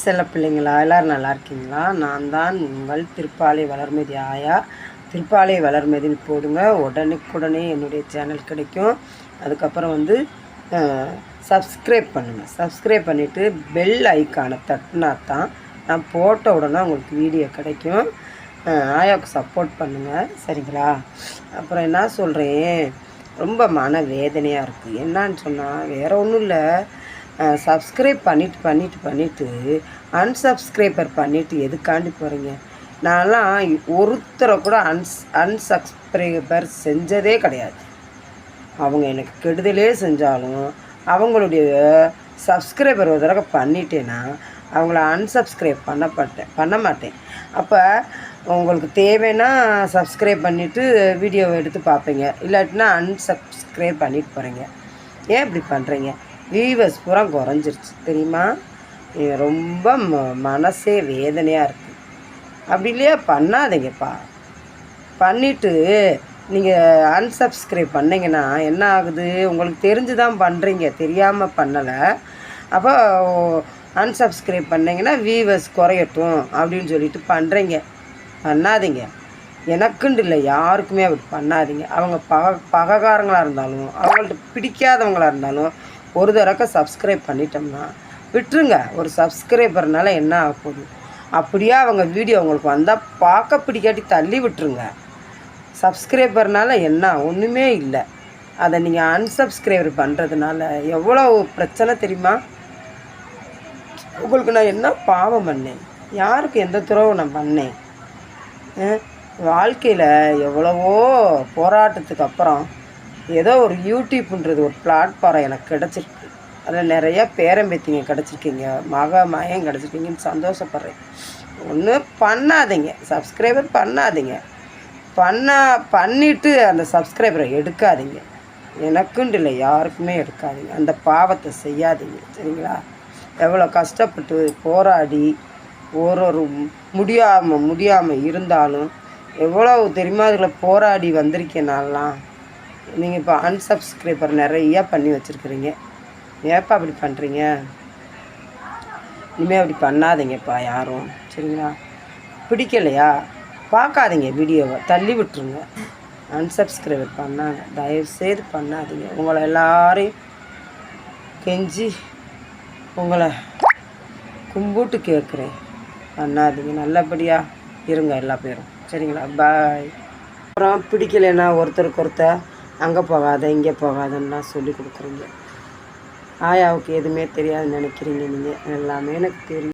செல்ல பிள்ளைங்களா, எல்லோரும் நல்லா இருக்கீங்களா? நான் தான் உங்கள் திருப்பாலை வளர்மதி ஆயா. திருப்பாலை வளர்மதின்னு போடுங்க, உடனுக்குடனே என்னுடைய சேனல் கிடைக்கும். அதுக்கப்புறம் சப்ஸ்கிரைப் பண்ணுங்கள். சப்ஸ்கிரைப் பண்ணிவிட்டு பெல் ஐக்கானை தட்டினா தான் நான் போட்ட உடனே உங்களுக்கு வீடியோ கிடைக்கும். ஆயாவுக்கு சப்போர்ட் பண்ணுங்கள், சரிங்களா? அப்புறம் என்ன சொல்கிறேன், ரொம்ப மன வேதனையாக இருக்குது. என்னான்னு சொன்னால் வேறு ஒன்றும் இல்லை, சப்ஸ்கிரைப் பண்ணிவிட்டு அன்சப்ஸ்கிரைபர் பண்ணிவிட்டு எதுக்காண்டி போகிறீங்க? நான்லாம் ஒருத்தரை கூட அன்சப்ஸ்கிரைபர் செஞ்சதே கிடையாது. அவங்க எனக்கு கெடுதலே செஞ்சாலும் அவங்களுடைய சப்ஸ்கிரைபர் ஒரு தடவை பண்ணிட்டேன்னா அவங்கள அன்சப்ஸ்கிரைப் பண்ண மாட்டேன். அப்போ உங்களுக்கு தேவைன்னா சப்ஸ்கிரைப் பண்ணிவிட்டு வீடியோவை எடுத்து பார்ப்பீங்க, இல்லாட்டினா அன்சப்ஸ்கிரைப் பண்ணிட்டு போகிறீங்க. ஏன் இப்படி பண்ணுறீங்க? வியூவர்ஸ் பூரா குறைஞ்சிருச்சு தெரியுமா? ரொம்ப மனசே வேதனையாக இருக்குது. அப்படி இல்லையா, பண்ணாதீங்கப்பா. பண்ணிவிட்டு நீங்கள் அன்சப்ஸ்கிரைப் பண்ணிங்கன்னா என்ன ஆகுது? உங்களுக்கு தெரிஞ்சு தான் பண்ணுறீங்க, தெரியாமல் பண்ணலை. அப்போ அன்சப்ஸ்கிரைப் பண்ணிங்கன்னா வியூவர்ஸ் குறையட்டும் அப்படின்னு சொல்லிட்டு பண்ணுறீங்க. பண்ணாதீங்க. எனக்குண்டு இல்லை, யாருக்குமே அப்படி பண்ணாதீங்க. அவங்க பககாரங்களாக இருந்தாலும் அவங்கள்ட்ட பிடிக்காதவங்களாக இருந்தாலும் ஒரு தடவை சப்ஸ்கிரைப் பண்ணிட்டோம்னா விட்டுருங்க. ஒரு சப்ஸ்கிரைபர்னால என்ன ஆக போகுது? அப்படியே அவங்க வீடியோ உங்களுக்கு வந்தால் பார்க்க பிடிக்காட்டி தள்ளி விட்டுருங்க. சப்ஸ்கிரைபர்னால என்ன ஒன்றுமே இல்லை. அதை நீங்கள் அன்சப்ஸ்கிரைபர் பண்ணுறதுனால எவ்வளோ பிரச்சனை தெரியுமா? உங்களுக்கு நான் என்ன பாவம் பண்ணேன்? யாருக்கு எந்த துறவு நான் பண்ணேன்? வாழ்க்கையில் எவ்வளவோ போராட்டத்துக்கு அப்புறம் ஏதோ ஒரு யூடியூப்ன்றது ஒரு பிளாட்ஃபாரம் எனக்கு கிடச்சிருக்கு. அதில் நிறையா பேரம்பேத்திங்க கிடச்சிருக்கீங்க, மகன் கிடச்சிருக்கீங்கன்னு சந்தோஷப்படுறேன். ஒன்றும் பண்ணாதீங்க, சப்ஸ்கிரைபர் பண்ணாதீங்க. பண்ணிவிட்டு அந்த சப்ஸ்கிரைபரை எடுக்காதீங்க. எனக்குண்டு இல்லை, யாருக்குமே எடுக்காதீங்க. அந்த பாவத்தை செய்யாதீங்க, சரிங்களா? எவ்வளோ கஷ்டப்பட்டு போராடி ஒரு முடியாமல் இருந்தாலும் எவ்வளோ தெரியுமா அதில் போராடி வந்திருக்கேன் நான்லாம். நீங்கள் இப்போ அன்சப்ஸ்கிரைபர் நிறையா பண்ணி வச்சுருக்குறீங்க. ஏப்பா அப்படி பண்ணுறீங்க? இனிமேல் அப்படி பண்ணாதீங்கப்பா யாரும், சரிங்களா? பிடிக்கலையா பார்க்காதீங்க, வீடியோவை தள்ளி விட்டுருங்க. அன்சப்ஸ்கிரைபர் பண்ணாங்க, தயவுசெய்து பண்ணாதீங்க. உங்களை எல்லாரையும் கெஞ்சி உங்களை கும்பிட்டு கேட்குறேன், பண்ணாதீங்க. நல்லபடியாக இருங்க எல்லா பேரும், சரிங்களா? பாய். அப்புறம் பிடிக்கலைன்னா ஒருத்தருக்கு ஒருத்தர் அங்கே போகாத இங்கே போகாதன்னா சொல்லி கொடுக்குறீங்க. ஆயாவுக்கு எதுவுமே தெரியாதுன்னு நினைக்கிறீங்க நீங்கள். எல்லாமே எனக்கு தெரியும்.